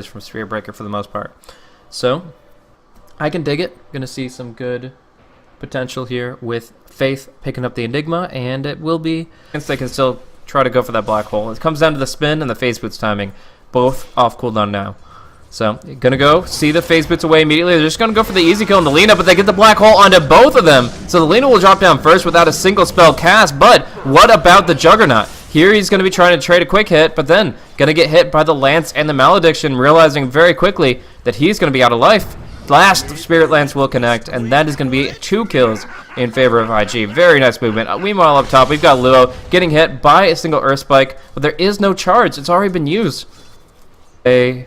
from Spirit Breaker for the most part. So I can dig it. Gonna see some good potential here with Faith picking up the Enigma, and it will be, since they can still try to go for that black hole. It comes down to the spin and the phase boots timing, both off cooldown now. So gonna go see the phase boots away immediately. They're just gonna go for the easy kill on the Lina, but they get the black hole onto both of them. So the Lina will drop down first without a single spell cast. But what about the Juggernaut? Here he's going to be trying to trade a quick hit, but then going to get hit by the Lance and the Malediction, realizing very quickly that he's going to be out of life. Last Spirit Lance will connect, and that is going to be 2 kills in favor of IG. Very nice movement. Meanwhile, up top, we've got Luo getting hit by a single Earth Spike, but there is no charge. It's already been used. A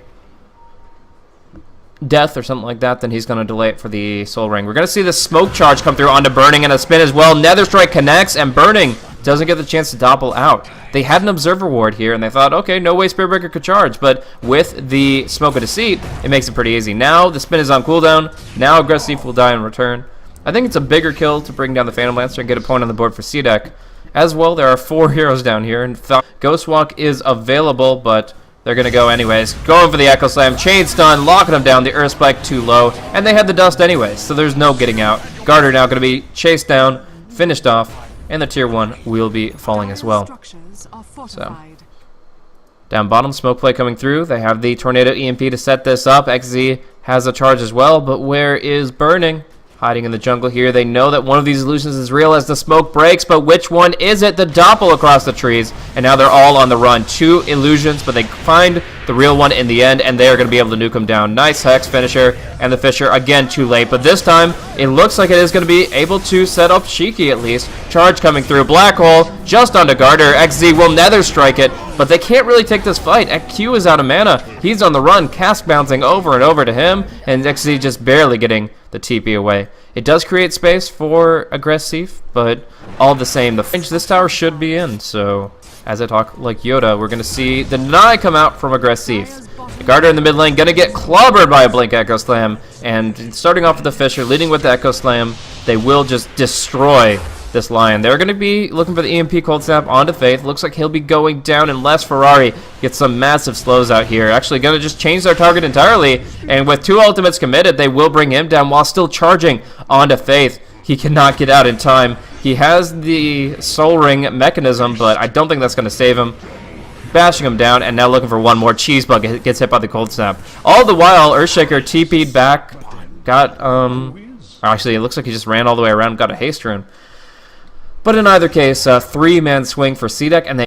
death or something like that, then he's going to delay it for the Soul Ring. We're going to see the smoke charge come through onto Burning and a spin as well. Nether Strike connects, and Burning doesn't get the chance to doppel out. They had an Observer Ward here, and they thought, okay, no way Spirit Breaker could charge, but with the Smoke of Deceit, it makes it pretty easy. Now the spin is on cooldown. Now Aggressive will die in return. I think it's a bigger kill to bring down the Phantom Lancer and get a point on the board for CDEC. As well, there are 4 heroes down here, and Ghostwalk is available, but they're going to go anyways. Going for the Echo Slam, Chain Stun, locking them down, the Earth Spike too low, and they had the Dust anyways, so there's no getting out. Garter now going to be chased down, finished off, and the tier 1 will be falling as well. So, down bottom, smoke play coming through. They have the Tornado EMP to set this up. XZ has a charge as well, but where is Burning? Hiding in the jungle here. They know that one of these illusions is real as the smoke breaks, but which one is it? The doppel across the trees, and now they're all on the run. 2 illusions, but they find the real one in the end, and they are going to be able to nuke him down. Nice Hex finisher, and the Fisher again too late, but this time it looks like it is going to be able to set up Shiki at least. Charge coming through, black hole just onto Garter. XZ will Nether Strike it, but they can't really take this fight. Q is out of mana. He's on the run, cast bouncing over and over to him, and XZ just barely getting the TP away. It does create space for Aggressive, but all the same, the range this tower should be in. So, as I talk like Yoda, we're going to see the Deny come out from Aggressive. The Garter in the mid lane going to get clobbered by a Blink Echo Slam, and starting off with the Fisher, leading with the Echo Slam, they will just destroy this Lion. They're going to be looking for the EMP Cold Snap onto Faith. Looks like he'll be going down unless Ferrari gets some massive slows out here. Actually going to just change their target entirely, and with 2 ultimates committed, they will bring him down while still charging onto Faith. He cannot get out in time. He has the Soul Ring mechanism, but I don't think that's going to save him. Bashing him down, and now looking for one more. Cheese Bug gets hit by the Cold Snap. All the while, Earthshaker TP'd back. Got, actually, it looks like he just ran all the way around, got a haste rune. But in either case, 3-man swing for CDEC,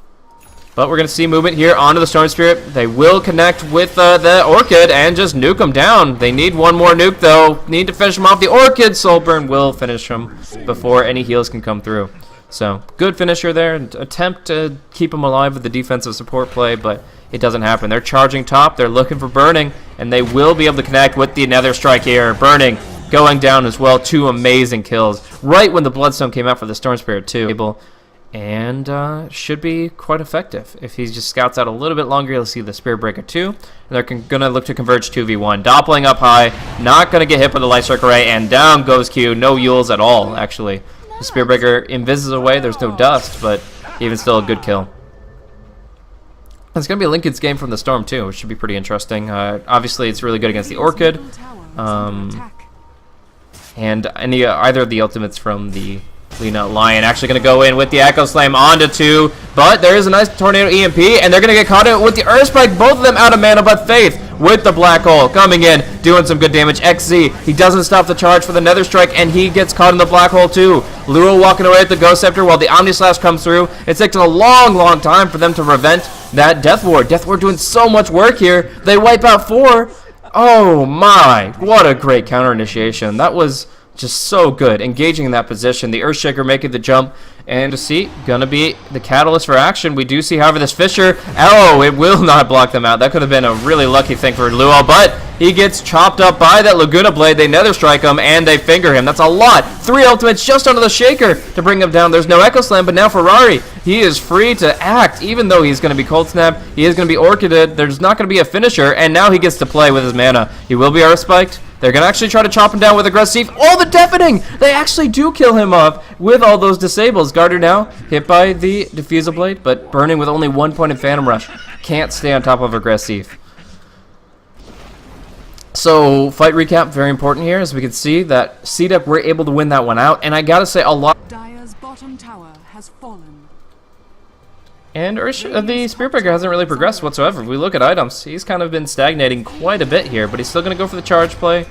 but we're going to see movement here onto the Storm Spirit. They will connect with the Orchid and just nuke them down. They need one more nuke, though. Need to finish them off. The Orchid Soul Burn will finish them before any heals can come through. So, good finisher there. Attempt to keep them alive with the defensive support play, but it doesn't happen. They're charging top. They're looking for Burning, and they will be able to connect with the Nether Strike here. Burning going down as well. 2 amazing kills right when the Bloodstone came out for the Storm Spirit too, and should be quite effective. If he just scouts out a little bit longer, you'll see the Spirit Breaker 2, and they're gonna look to converge 2v1. Doppling up high, not gonna get hit by the Light Strike Array, and down goes Q. No Yules at all, actually. The Spirit Breaker invises away. There's no dust, but even still a good kill. It's gonna be a Lincoln's game from the Storm too, which should be pretty interesting. Obviously, it's really good against the Orchid. And either of the ultimates from the Lina Lion. Actually going to go in with the Echo Slam onto 2, but there is a nice Tornado EMP, and they're going to get caught in with the Earth Spike. Both of them out of mana, but Faith with the Black Hole coming in, doing some good damage. XZ, he doesn't stop the charge for the Nether Strike, and he gets caught in the Black Hole too. Luo walking away at the Ghost Scepter while the Omni Slash comes through. It's taken a long time for them to prevent that Death Ward. Death Ward doing so much work here. They wipe out 4. Oh my, what a great counter initiation. That was just so good, engaging in that position. The Earthshaker making the jump, and to see, gonna be the catalyst for action. We do see, however, this Fisher, it will not block them out. That could have been a really lucky thing for Luo, but he gets chopped up by that Laguna Blade. They Nether Strike him, and they finger him. That's a lot. 3 ultimates just onto the Shaker to bring him down. There's no Echo Slam, but now Ferrari, he is free to act, even though he's going to be Cold Snap. He is going to be Orchided. There's not going to be a finisher, and now he gets to play with his mana. He will be Earth Spiked. They're going to actually try to chop him down with Aggressive. Oh, the Deafening! They actually do kill him off with all those disables. Garter now hit by the Diffusal Blade, but Burning with only 1 point in Phantom Rush. Can't stay on top of Aggressive. So, fight recap, very important here, as we can see that CDEC were able to win that one out, and I gotta say, a lot. Dire's bottom tower has fallen. And the Spirit Breaker hasn't really progressed whatsoever. If we look at items, he's kind of been stagnating quite a bit here, but he's still gonna go for the charge play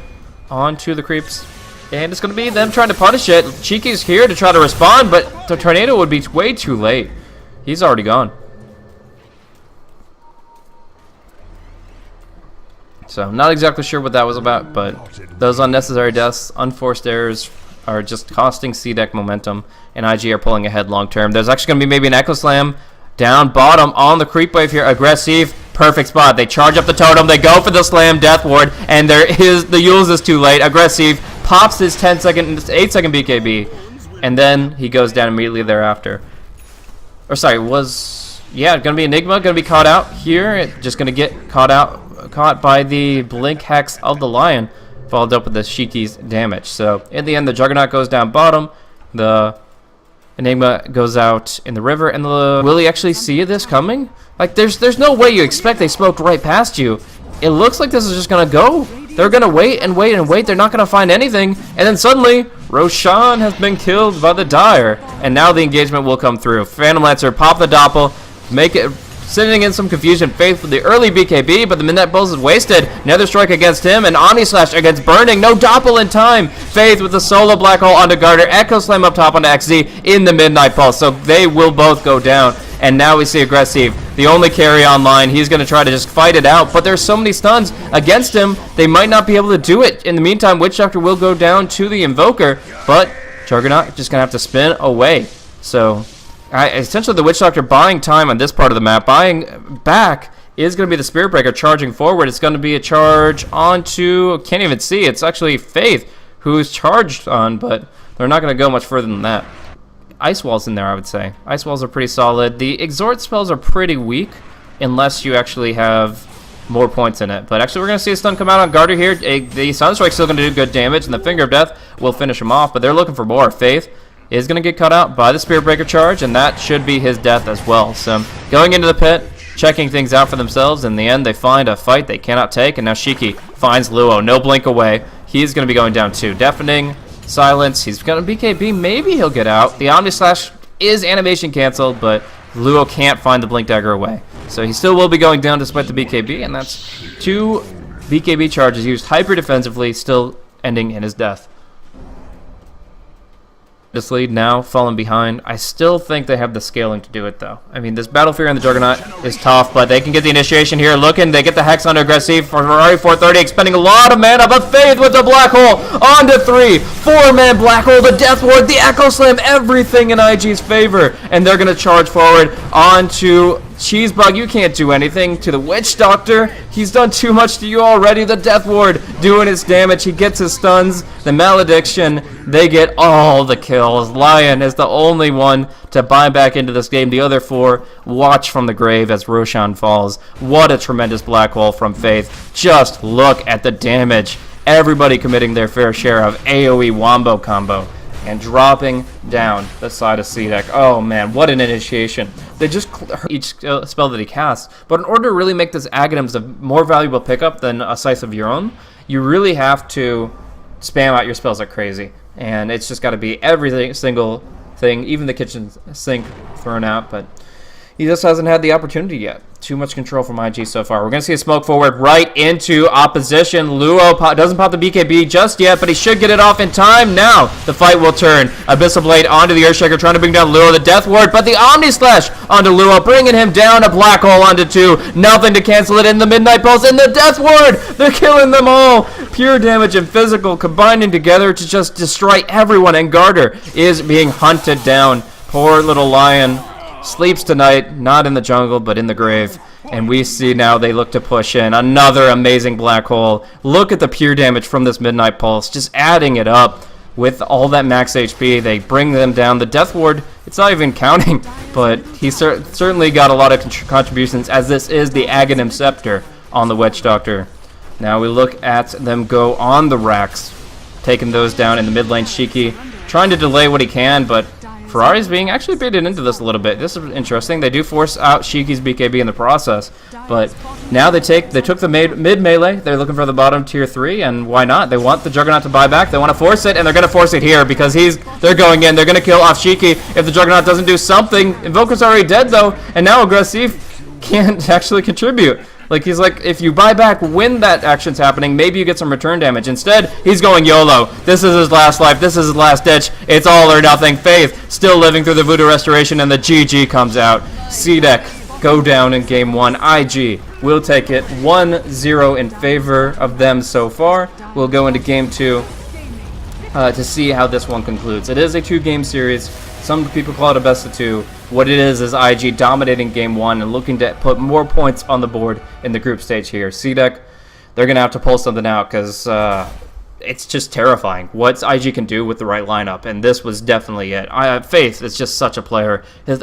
onto the creeps. And it's gonna be them trying to punish it. Cheeky's here to try to respond, but the tornado would be way too late. He's already gone. So, not exactly sure what that was about, but those unnecessary deaths, unforced errors are just costing CDEC momentum, and IG are pulling ahead long term. There's actually going to be maybe an Echo Slam down bottom on the creep wave here. Aggressive, perfect spot. They charge up the totem, they go for the slam, Death Ward, and there is the Yules is too late. Aggressive pops his 8-second BKB, and then he goes down immediately thereafter. Or sorry, yeah, going to be Enigma, going to be caught out here, just going to get caught by the Blink Hex of the Lion, followed up with the Shiki's damage. So in the end, the Juggernaut goes down bottom, the Enigma goes out in the river, and will he actually see this coming? Like, there's no way you expect they smoked right past you. It looks like this is just gonna go. They're gonna wait and wait and wait. They're not gonna find anything, and then suddenly Roshan has been killed by the Dire, and now the engagement will come through. Phantom Lancer pop the Doppel, make it. Sending in some confusion, Faith with the early BKB, but the Midnight Pulse is wasted. Nether Strike against him, and Omni Slash against Burning. No Doppel in time. Faith with the solo Black Hole onto Garter. Echo Slam up top onto XZ in the Midnight Pulse. So they will both go down. And now we see Aggressive, the only carry online. He's going to try to just fight it out, but there's so many stuns against him, they might not be able to do it. In the meantime, Witch Doctor will go down to the Invoker, but Juggernaut just going to have to spin away. So essentially, the Witch Doctor buying time on this part of the map, buying back, is going to be the Spirit Breaker charging forward. It's going to be a charge onto, can't even see, it's actually Faith who's charged on, but they're not going to go much further than that. Ice Walls in there, I would say. Ice Walls are pretty solid. The Exhort spells are pretty weak, unless you actually have more points in it. But actually, we're going to see a stun come out on Garter here. The Sunstrike's still going to do good damage, and the Finger of Death will finish him off, but they're looking for more. Faith is going to get cut out by the Spirit Breaker charge, and that should be his death as well. So going into the pit, checking things out for themselves. In the end, they find a fight they cannot take, and now Shiki finds Luo. No blink away. He's going to be going down too. Deafening, silence. He's going to BKB. Maybe he'll get out. The Omni Slash is animation canceled, but Luo can't find the Blink Dagger away. So he still will be going down despite the BKB, and that's 2 BKB charges used hyper defensively, still ending in his death. This lead now falling behind. I still think they have the scaling to do it, though. I mean, this Battle Fury and the Juggernaut is tough, but they can get the initiation here. Looking, they get the Hex onto Aggressive for Ferrari 430, expending a lot of mana, but Faith with the Black Hole onto 3. 4-man Black Hole, the Death Ward, the Echo Slam, everything in IG's favor. And they're going to charge forward onto Cheesebug. You can't do anything to the Witch Doctor. He's done too much to you already. The Death Ward doing its damage. He gets his stuns. The Malediction, they get all the kills. Lion is the only one to buy back into this game. The other 4 watch from the grave as Roshan falls. What a tremendous Black Hole from Faith. Just look at the damage. Everybody committing their fair share of AoE Wombo combo and dropping down the side of CDEC. Oh man, what an initiation. They just each spell that he casts. But in order to really make this Aghanims a more valuable pickup than a Scythe of your own, you really have to spam out your spells like crazy. And it's just got to be every single thing, even the kitchen sink thrown out. But he just hasn't had the opportunity yet. Too much control from IG so far. We're going to see a smoke forward right into opposition. Luo doesn't pop the BKB just yet, but he should get it off in time. Now the fight will turn. Abyssal Blade onto the Earthshaker, trying to bring down Luo, the Death Ward, but the Omni Slash onto Luo, bringing him down. A Black Hole onto 2. Nothing to cancel it in the Midnight Pulse, and the Death Ward! They're killing them all! Pure damage and physical combining together to just destroy everyone, and Garter is being hunted down. Poor little Lion sleeps tonight, not in the jungle, but in the grave. And we see now they look to push in. Another amazing Black Hole. Look at the pure damage from this Midnight Pulse. Just adding it up with all that max HP. They bring them down. The Death Ward, it's not even counting, but he certainly got a lot of contributions, as this is the Aghanim Scepter on the Witch Doctor. Now we look at them go on the racks, taking those down in the mid lane. Shiki trying to delay what he can, but Ferrari's being actually baited into this a little bit. This is interesting. They do force out Shiki's BKB in the process, but now they took the mid melee. They're looking for the bottom tier 3, and why not? They want the Juggernaut to buy back. They want to force it, and they're going to force it here because they're going in. They're going to kill off Shiki if the Juggernaut doesn't do something. Invoker's already dead though, and now Aggressive can't actually contribute. Like, he's like, if you buy back when that action's happening, maybe you get some return damage. Instead, he's going YOLO. This is his last life. This is his last ditch. It's all or nothing. Faith still living through the Voodoo Restoration, and the GG comes out. CDEC go down in game 1. IG will take it 1-0 in favor of them so far. We'll go into game 2 to see how this one concludes. It is a 2-game series. Some people call it a best of 2. What it is IG dominating game 1 and looking to put more points on the board in the group stage here. CDEC, they're going to have to pull something out because it's just terrifying what IG can do with the right lineup, and this was definitely it. Faith is just such a player. His